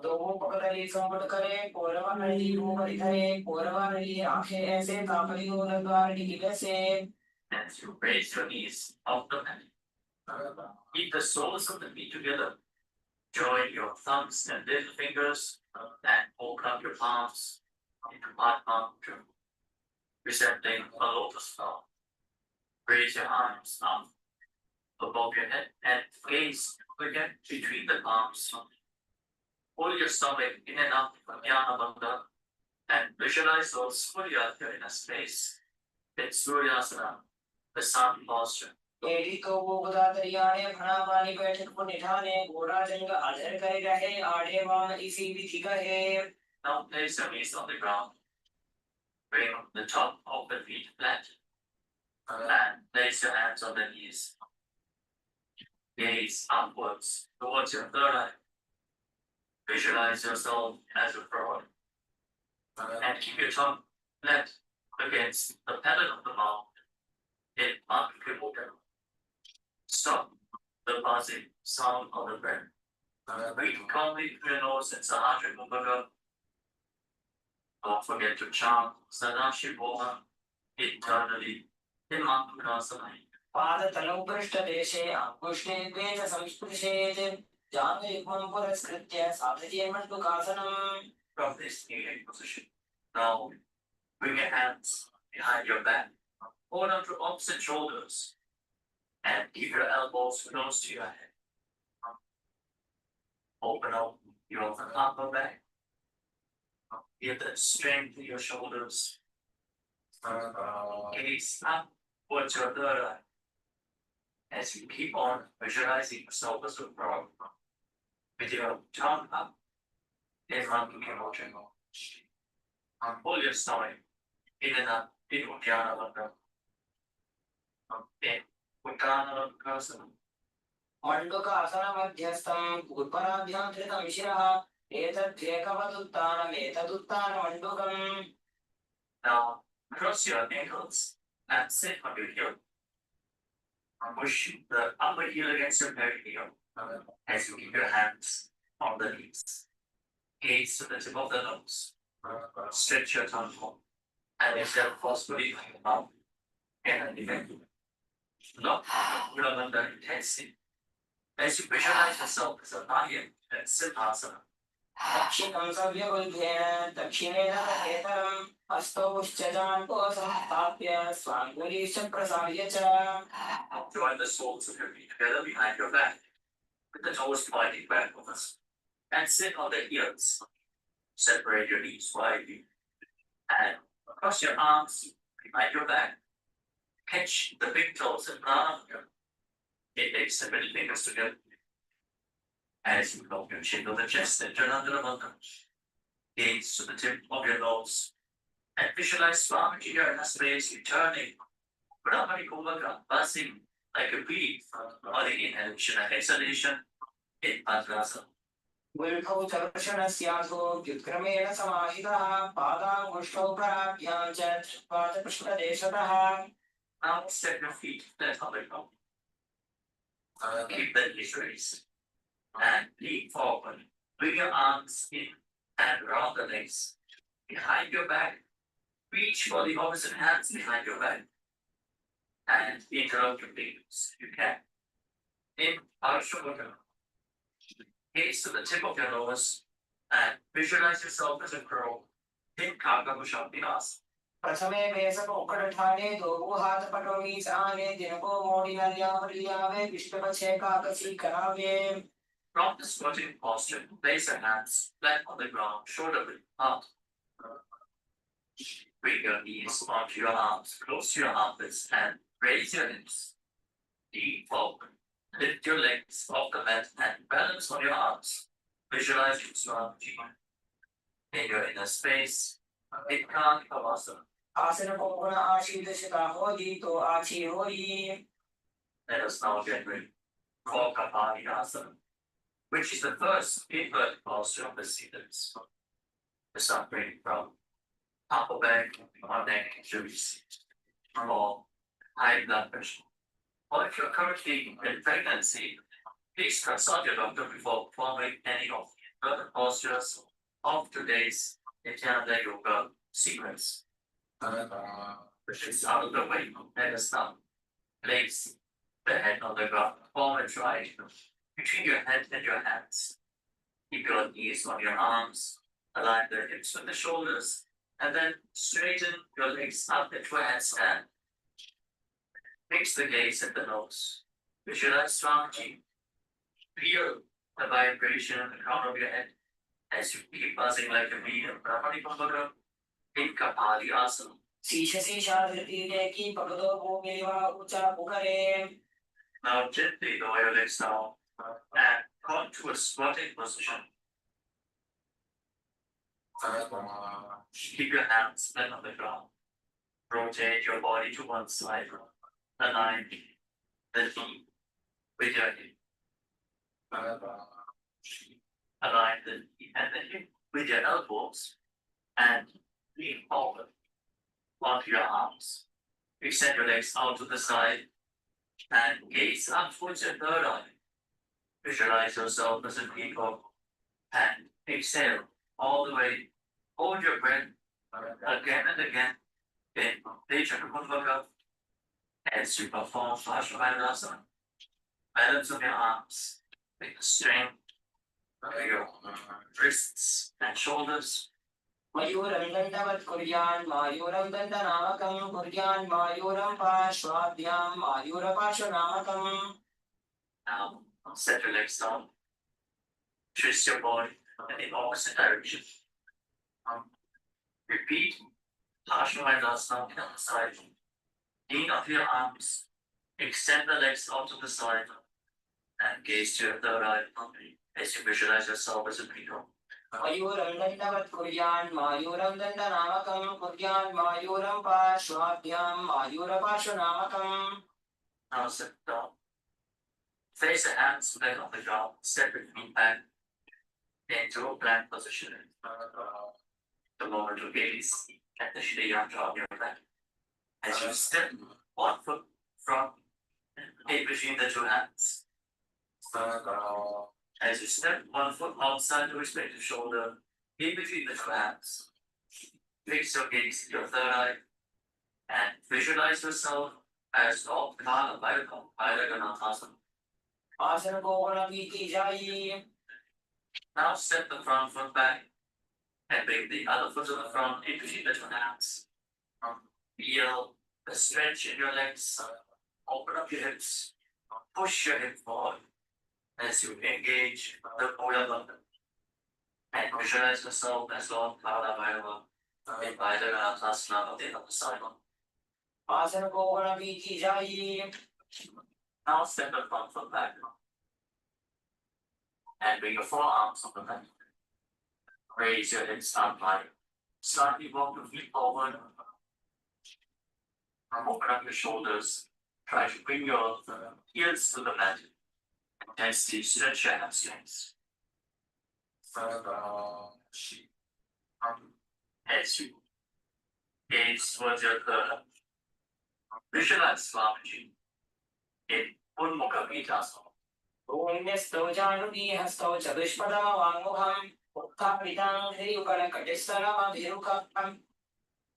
तो पकतली संपट करे कोरवाली ऊपर करे कोरवाली आंखें ऐसे तापली हो द्वार की वैसे. As you raise your knees off the mat, keep the soles of the feet together. Join your thumbs and little fingers and open up your palms into Padma Mudra, resembling a lotus flower. Raise your arms up above your head and gaze again between the palms. Pull your stomach in and up from Jnana Bandha and visualize those Surya in a space in Suryasana, the sun posture. एड़ी तो वो बुदा दरियाने भना पानी बैठक को निठाने घोड़ा जंग अधर करे रहे आड़े वाम इसी विधि कहे. Now place your knees on the ground. Bring the top of the feet flat. And place your hands on the knees. Gaze upwards towards your third eye. Visualize yourself as a frog. And keep your tongue flat against the pedal of the mouth in Mudra. Stop the buzzing sound of the breath. Breathe calmly through your nose in Sahasra Kumbhaka. Don't forget to chant Sadashivoha internally in Mantrasana. पाद तलौ पृष्ठ देशे अंकुष्णे द्वेष संस्पृशेत् जानुयुग्मं पुरस्कृत्य साधये मण्डुकासनम्. From this kneeling position, now bring your hands behind your back. Hold on to opposite shoulders and keep your elbows close to your head. Open up your upper back. Give the strength to your shoulders. Gaze up towards your third eye. As you keep on visualizing yourself as a frog with your tongue up in Monkey Mudra. Pull your stomach in and up in Uddiyana Bandha. In Uddiyana Bandha. मण्डुकासन मध्यस्थं पूर्वराभ्यां धृतं शिरः एतद्धेकवदुत्तानमेतदुत्तान मण्डुकम्. Now cross your ankles and sit on your heel. Push the upper heel against your perineum as you keep your hands on the knees. Gaze to the tip of the nose. Stretch your tongue and exhale forcefully from your mouth. And again. Look Uddiyana intensely. As you visualize yourself as a lion and Siddhasana. दक्षिणं सव्यबुद्धेन दक्षिणेन तथेतरम् हस्तौश्चजान्को संस्थाप्य स्वाङ्गुलीश्च प्रसार्य च. Join the soles of your feet together behind your back, with the toes pointing backwards, and sit on the heels. Separate your knees widely, and cross your arms behind your back. Catch the big toes in Pranayama. Index and middle fingers together. As you lock your chin to the chest and turn under the bottom. Gaze to the tip of your nose. And visualize Swamiji here in a space returning. Brahmani Kumbhaka buzzing like a bee on the inhalation and exhalation in Padrasana. गुल्फौ चर्षणस्यासो व्युत्क्रमेण समाहितः पादाङ्गुष्ठौ कराभ्यां च पादपृष्ठदेशतः. Now step your feet flat on the ground. Keep the knees raised. And lean forward. Bring your arms in and around the legs. Behind your back. Reach for the opposite hands behind your back. And interrupt your fingers if you can. In Arshavaka. Gaze to the tip of your nose and visualize yourself as a crow in Kagabushabdinas. प्रथमे बेसक उक्कड़ठाने दो हाथ पटोमीच आने दिन को मोड़ी नरियावे विष्णुपक्षे काकसी करावे. From the squatting posture, place your hands flat on the ground, shoulder width apart. Bring your knees onto your arms, close your armpits, and raise your hips. Lean forward. Lift your legs off the mat and balance on your arms. Visualize your Swamiji in your inner space. Ikkan Kavasana. आसन को गुण आशीर्षिता होगी तो आची होगी. Let us now get ready for Kapali Asana, which is the first inverted posture of the seaters. The suffering from upper back or neck injuries, or high blood pressure. Or if you're currently in pregnancy, please consult your doctor before performing any of the inverted postures of today's Nithyananda Yoga sequence. Which is out of the way. Let us now place the head on the ground, palm and right between your head and your hands. Keep your knees on your arms, align the hips with the shoulders, and then straighten your legs up into a handstand. Fix the gaze at the nose. Visualize Swamiji. Feel the vibration at the crown of your head as you keep buzzing like a bee in Brahmani Pambaka in Kapali Asana. Now gently lower your legs down and come to a squatting position. Keep your hands flat on the ground. Rotate your body to one side. Align the knee with your hip. Align the knee and the hip with your elbows and lean forward onto your arms. Extend your legs out to the side and gaze up towards your third eye. Visualize yourself as a peacock and exhale all the way. Hold your breath again and again in Nithyananda as you perform Asana. Balance on your arms with the strength of your wrists and shoulders. मयूरं दण्डवत् कुर्यान् मायूरं दण्डनामकं कुर्यान् मायूरं पार्श्वाभ्यां मायूरपार्श्वनामकम्. Now set your legs down. Twist your body in the opposite direction. Repeat Asana on the other side. Lean off your arms. Extend the legs out to the side and gaze to your third eye as you visualize yourself as a peacock. मयूरं दण्डवत् कुर्यान् मायूरं दण्डनामकं कुर्यान् मायूरं पार्श्वाभ्यां मायूरपार्श्वनामकम्. Now sit down. Face the hands back on the ground. Step your feet back into a plank position. The moment to gaze at the Shri Yantra on your back. As you step one foot from in between the two hands. As you step one foot outside the respective shoulder, in between the two hands, fix your gaze to your third eye and visualize yourself as Lord Kala Bhairaganathasan. आसन को गुण की जाइए. Now step the front foot back and bring the other foot to the front in between the two hands. Feel the stretch in your legs. Open up your hips. Push your hip forward as you engage the Buddha button. And visualize yourself as Lord Kala Bhairava in Bhairaganathasan of the other side. आसन को गुण की जाइए. Now step the front foot back and bring your forearms on the mat. Raise your hips up high. Slightly walk your feet forward. Open up your shoulders. Try to bring your heels to the mat. And stretch your hamstrings. As you gaze towards your third, visualize Swamiji in Unmukha Vitasana. Punyastau Januti Hastau Chadushpadama Vanguham Ukkapitam Hirukala Kadisarama Virukam.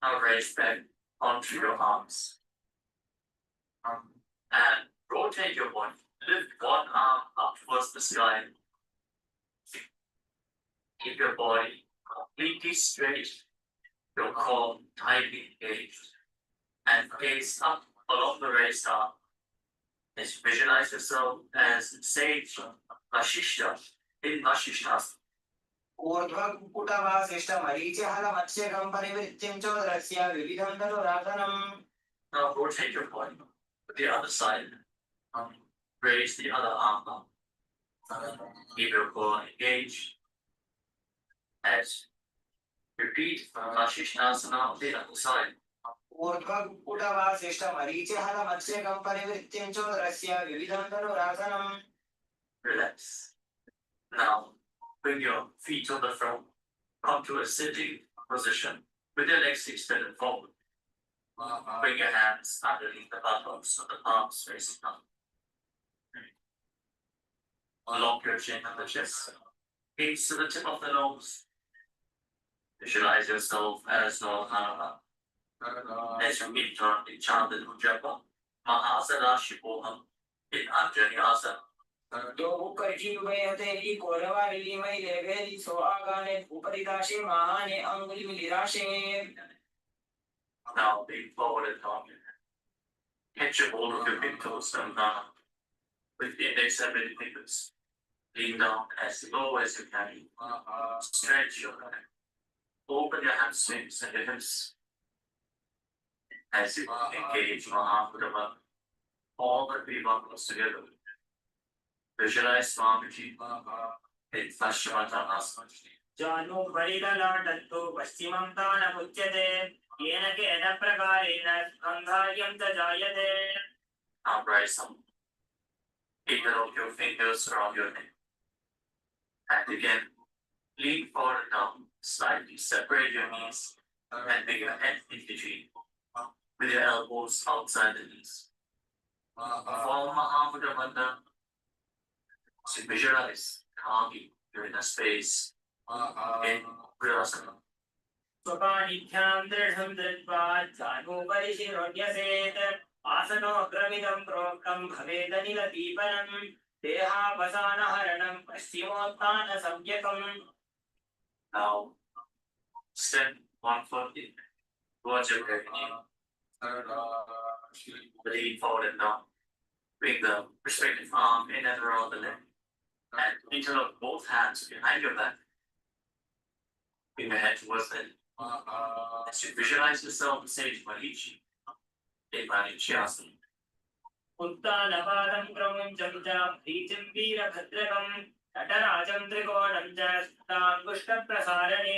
Now raise back onto your arms. And rotate your body. Lift one arm up towards the sky. Keep your body completely straight. your core tightly engaged, and gaze up along the ray star. As you visualize yourself as sage Vashishta in Vashishtas. Now rotate your body to the other side. Raise the other arm up. Keep your core engaged. As repeat Vashishtasana on the other side. Relax. Now bring your feet to the front. Come to a sitting position with your legs extended forward. Bring your hands underneath the buttocks so the palms facing up. Lock your chin and the chest. Gaze to the tip of the nose. Visualize yourself as Lord Hanava. As you enter the chanted Ujjapa, Mahasana Shivoham in Anjani Asana. Now lean forward and down. Catch a hold of your big toes and down. With the index and middle fingers. Lean down as low as you can. Stretch your neck. Open your hamstrings and your hips. As you engage Mahaprabha, all the three bundles together. Visualize Swamiji in Paschimottanasana. Janu Varidalatattu Paschimam Tana Puchyate, Yena Kena Prakarena Skandharyam Tajayate. Now rise up. Interlock your fingers around your neck. And again, lean forward and down. Slightly separate your knees and bring your head in between. With your elbows outside the knees. Form Mahamudra Bandha. So visualize calmly you're in a space in Virasana. Swapanithyam dridham dritva janu parishirodyaset asano gravidam proktam bhavedanila deepanam deha vasana haranam paschimottana samyakam. Now, step 1 foot in towards your perineum. Lean forward and down. Bring the respective arm in and around the leg. And interlock both hands behind your back. Bring your head towards the as you visualize yourself in Sage Marichi in Marichi Asana. Uttana padam kramuncham cha bhijam veera bhadrakam natarajam trikonam cha stangushta prasarane.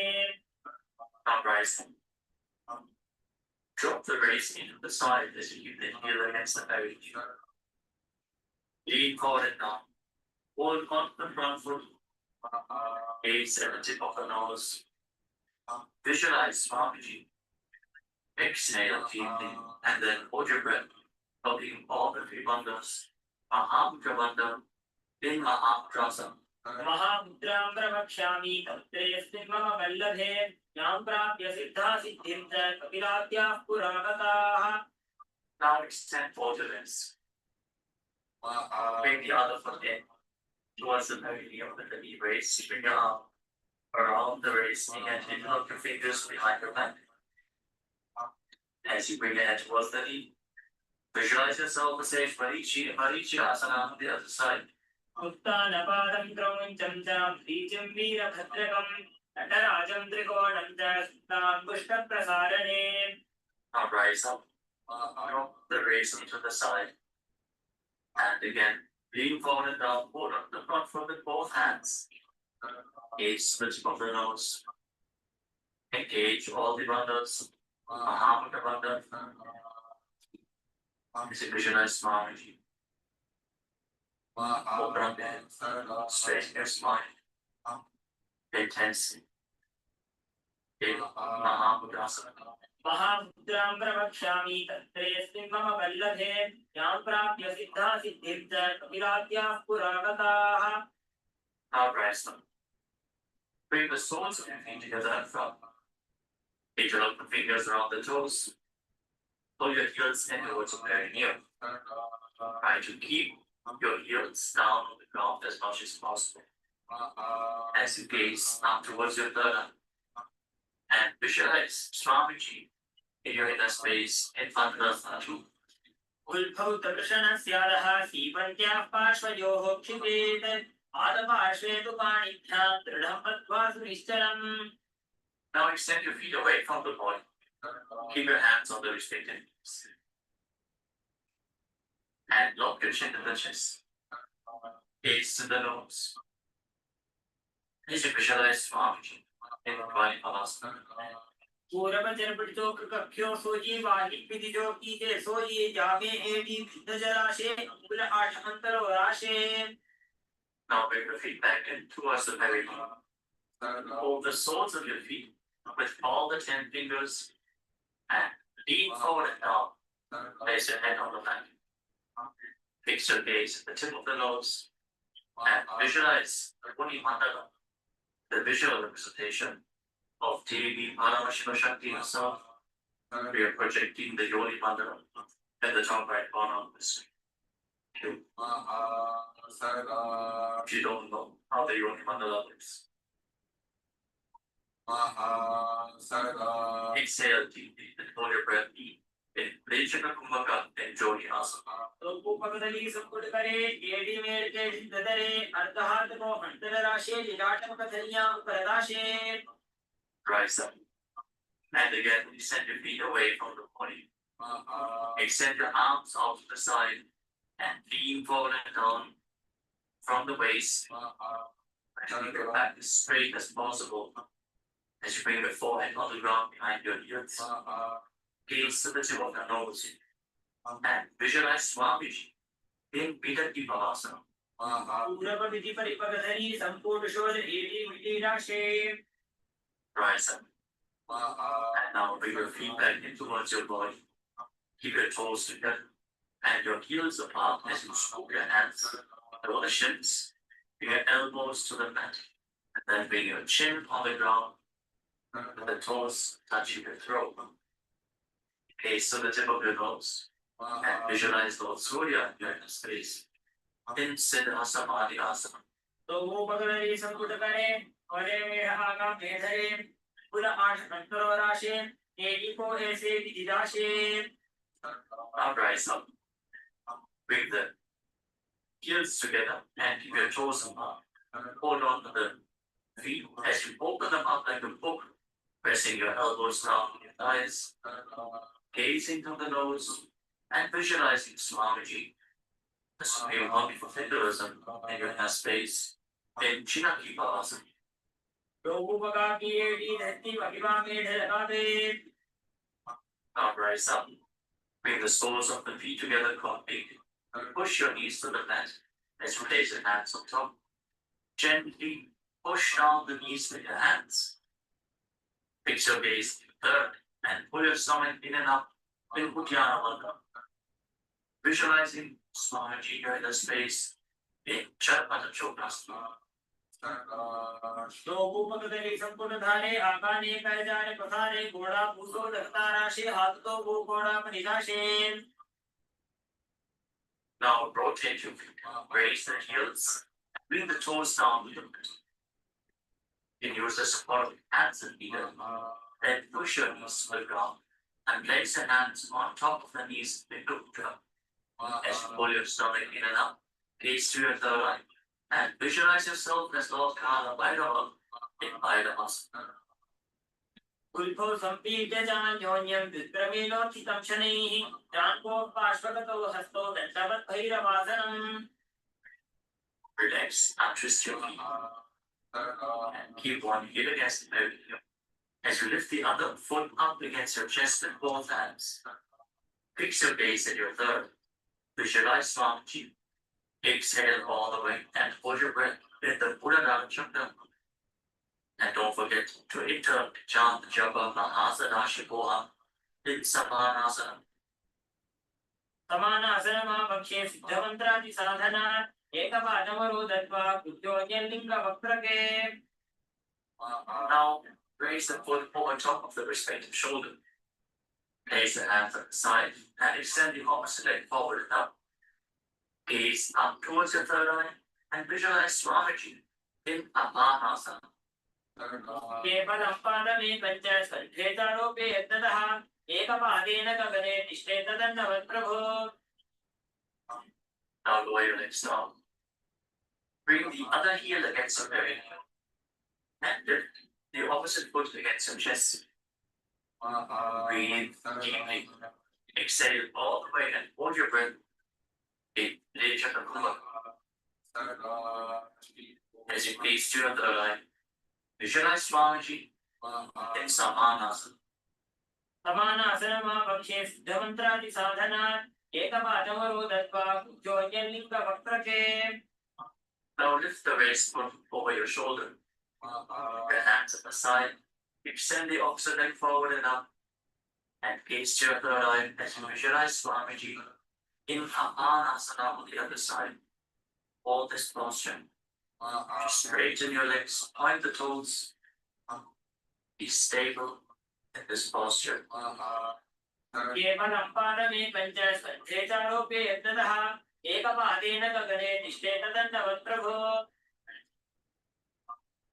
Now rise. Drop the raise into the side as you inhale against the belly. Lean forward and down. Hold on to the front foot. Gaze at the tip of the nose. Visualize Swamiji. Exhale deeply and then hold your breath. Holding all the three bandhas. Mahamudra Bandha in Mahamudrasana. Mahamudram pravakshami tatresmin mama vallabhe yam prapya siddha siddhim cha kapilatyah puragataah. Now extend both your legs. Bring the other foot in towards the perineum with the knee raise. Bring your arm around the raised knee and interlock your fingers behind your back. As you bring your head towards the knee, visualize yourself as Sage Marichi Asana on the other side. Uttana padam kramuncham cha bhijam veera bhadrakam natarajam trikonam cha stangushta prasarane. Now rise up. Drop the raise into the side. And again, lean forward and down. Hold on the front foot with both hands. Gaze the tip of the nose. Engage all the bandhas. Mahamudra Bandha. Visualize Swamiji. Open up your hands. Straighten your spine. Intensely. In Mahamudrasana. Mahamudram pravakshami tatresmin mama vallabhe yam prapya siddha siddhim cha kapilatyah puragataah. Now rise up. Bring the soles of your feet together in front. Interlock the fingers around the toes. Pull your heels in towards your perineum. Try to keep your heels down on the ground as much as possible. As you gaze up towards your third eye. And visualize Swamiji in your inner space in front of you. उद्भूतकृष्णस्यादः सीपन्त्याः पार्श्वयोः क्षिपेत् पादपार्श्वे तु पाणिभ्यां दृढं मत्वा सुनिश्चलम्. Now extend your feet away from the body. Keep your hands on the respective knees. And lock your chin to the chest. Gaze to the nose. As you visualize Swamiji in Dvaipavasana. पूर्वचर पिडितो कृकभ्यो sooji वाहि पिदिजो कीते सोजी जामे AD भिद्दजलाशे अंगुल आठ अंतरो राशे. Now bring your feet back in towards the belly. Hold the soles of your feet with all the 10 fingers and lean forward and down. Place your head on the back. Fix your gaze at the tip of the nose and visualize the Puni Mandala, the visual representation of Devi Paramashima Shakti herself. We are projecting the Yoni Mandala at the top right corner of the screen. If you don't know how the Yoni Mandala looks, exhale deeply and hold your breath deep in Lechana Kumbhaka and Joni Asana. तो कुपकदली संकुट करे AD मेर के ददरे अर्धहात को अंतर राशे लिलाटम कथलियां परदाशे. Rise up. And again, extend your feet away from the body. Extend your arms out to the side and lean forward and down from the waist. And keep your back as straight as possible as you bring your forehead on the ground behind your ears. Gaze to the tip of the nose and visualize Swamiji in Vidati Pavasana. पूर्व विधि परिपकधरी संपूर्ण शोध AD मिटी राशे. Rise up. And now bring your feet back in towards your body. Keep your toes together and your heels apart as you scoop your hands over the shins. Bring your elbows to the mat. And then bring your chin on the ground with the toes touching your throat. Gaze to the tip of your nose and visualize Lord Surya in your space in Siddha Samadhi Asana. तो कुपकदली संकुट करे ओरे मेढ़ा का मेढ़रे पुल आठ अंतरो राशे AD को ऐसे विदिदाशे. Now rise up. Bring the heels together and keep your toes apart. Hold on to the feet as you open them up like a book, pressing your elbows down on your thighs, gazing through the nose and visualizing Swamiji, the supreme body for Hinduism in your inner space in Chinaki Pavasana. तो कुपका की AD धरती महिमा में ढलकाते. Now rise up. Bring the soles of the feet together completely. Push your knees to the mat as you place your hands on top. Gently push down the knees with your hands. Fix your gaze to the third and pull your stomach in and up in Uddiyana Bandha. Visualizing Swamiji here in the space in Charpata Chokrasana. तो कुपकदली संकुट धारे आकाने कर जाने पथारे घोड़ा पूसो दस्ता राशि हाथ तो वो घोड़ा मनिदाशे. Now rotate your feet, raise the heels, bring the toes down with your feet. You can use the support of your hands and feet. Then push your knees to the ground and place your hands on top of the knees in Mudra. As you pull your stomach in and up, gaze to your third eye, and visualize yourself as Lord Kala Bhairava in Bhairavasana. उल्फो संपीड्य जान्योन्यं विक्रमेणो चितं शनैः प्राणको पार्श्वगतो हस्तो दण्डवत् भैरवासनम्. Relax and twist your feet. And keep one heel against the belly as you lift the other foot up against your chest with both hands. Fix your gaze at your third. Visualize Swamiji. Exhale all the way and hold your breath in the Buddha Chakra. And don't forget to interrupt chant Japa Mahasana Shivoha in Samanasana. समानासनमापक्षे सिद्धमन्त्रादि साधना एकपादमरो दत्वा कृत्योऽन्यलिङ्गवक्त्रके. Now raise the foot over top of the respective shoulder. Place the hands at the side and extend the opposite leg forward and up. Gaze up towards your third eye and visualize Swamiji in Apanasana. केवलं पादमेकं च सन्धेतारोपे यत्नतः एकपादेन गगने तिष्ठे तदन्नवत् प्रभो. Now lower your legs down. Bring the other heel against your belly. And lift the opposite foot against your chest. Breathe deeply. Exhale all the way and hold your breath. As you please to your third eye, visualize Swamiji in Samanasana. समानासनमापक्षे सिद्धमन्त्रादिसाधनात् एकपादमरोदत्वा कुजोऽन्यलिङ्गवक्त्रके. Now lift the waist over your shoulder. Your hands at the side. Extend the opposite leg forward and up. And gaze to your third eye as you visualize Swamiji in Samanasana on the other side. Hold this posture. Straighten your legs, point the toes. Be stable in this posture. केवलं पादमेकं च सन्धेतारोपे यत्नतः एकपादेन गगने तिष्ठे तदन्नवत् प्रभो.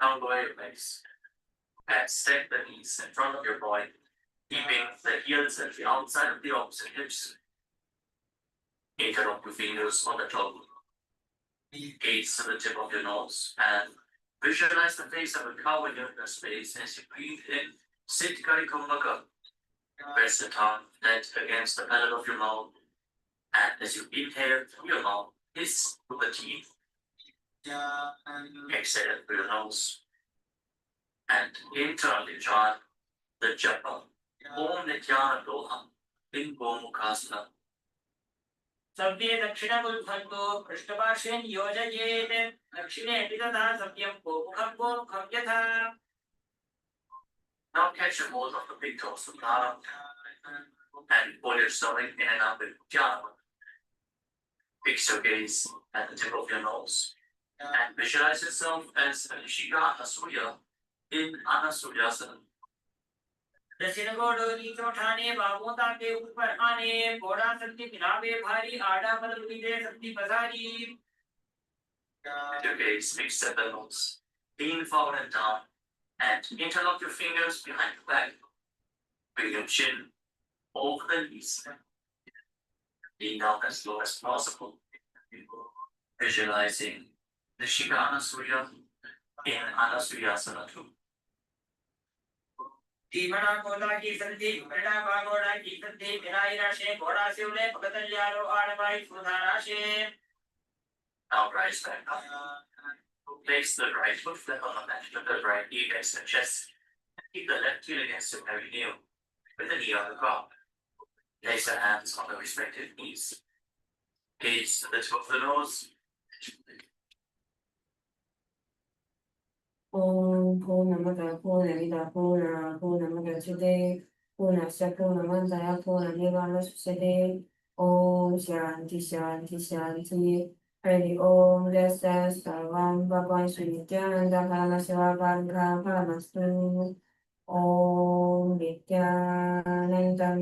Now lower your legs and step the knees in front of your body, keeping the heels at the outside of the opposite hips. Interlock your fingers on the toe. Gaze to the tip of your nose and visualize the face of a cow in your space as you breathe in. Sit Kari Kumbhaka. Press the tongue dead against the pedal of your mouth. And as you inhale through your mouth, hiss through the teeth. Exhale through your nose. And internally chant the japa. Om Nithyananda in Gomukhasana. सव्ये दक्षिणमुद्भन्तो पृष्ठपार्श्वे नियोजयेत्. दक्षिणे तथा सव्यं गोमुखं गोमुखं यथा. Now catch a hold of the big toes of Nara and pull your stomach in and out with Jana. Fix your gaze at the tip of your nose and visualize yourself as Nishika Anasuya in Anasuryasana. दक्षिण गोडो नीचोठाने बाबों ताके ऊपर आने घोड़ा शक्ति पिनावे भारी आड़ा बदल मीदे शक्ति पसारी. Your gaze fixed at the nose, lean forward and down, and interlock your fingers behind your back. Bring your chin over the knees. Lean down as low as possible. Visualizing the Shikana Surya in Anasuyasana 2. तीमना कोदा की संधि मृडा बागोड़ा की संधि विनाई राशे घोड़ा शिवले पकतल्यारो आड़वाई सुधा राशे. Now rise back up. Place the right foot flat on the left of the right knee against the chest. Keep the left heel against your perineum with the knee on the ground. Place your hands on the respective knees. Gaze to the tip of the nose. Om Purnamada Purnamida Purnamada Today Purnasya Purnamandaya Purnamivana Susade Om Shanti Shanti Shanti. Hari Om Dasa Sarvam Bhagwan Sri Nithyananda Paramasivabhanka Paramastu Om Nithyanandam